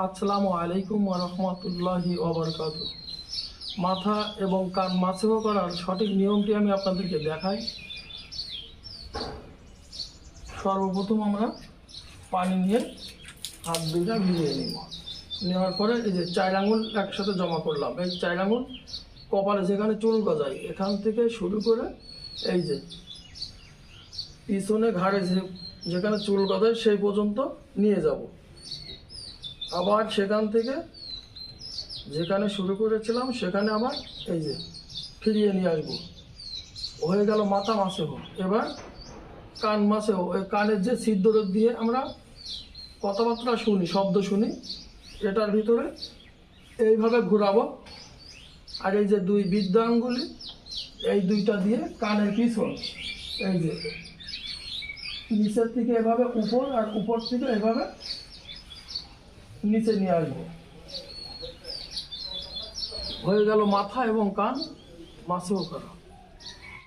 আসসালামু আলাইকুম ওয়া রাহমাতুল্লাহি ওয়া বারাকাতুহু। মাথা এবং কান মাসহ করার সঠিক নিয়মটি আমি আপনাদেরকে দেখাই। সর্বপ্রথম আমরা পানি নিয়ে হাত দুইটা ভিজিয়ে নিব। নেওয়ার পরে এই যে 4 আঙুল একসাথে জমা করলাম। এই 4 আঙুল কপালে যেখানে চুল গজায় এখান থেকে শুরু করে এই যে পিছনে ঘাড়ে যেখানে চুল গজায় সেই পর্যন্ত নিয়ে যাব। আবার সেখান থেকে যেখানে শুরু করেছিলাম সেখানে আবার এই যে ফিরিয়ে নিয়ে আসবো। হয়ে গেল মাথা মাসেহ। এবার কান মাসেহ, ওই কানের যে ছিদ্র দিয়ে আমরা কথাবার্তা শুনি, শব্দ শুনি, এটার ভিতরে এইভাবে ঘোরাবো। আর এই যে দুই বৃদ্ধ আঙ্গুলি এই দুইটা দিয়ে কানের পিছন এই যে নিচের থেকে এভাবে উপর আর উপর থেকে এভাবে নিচে নিয়ে আসবো। হয়ে গেল মাথা এবং কান মাসেহ করা।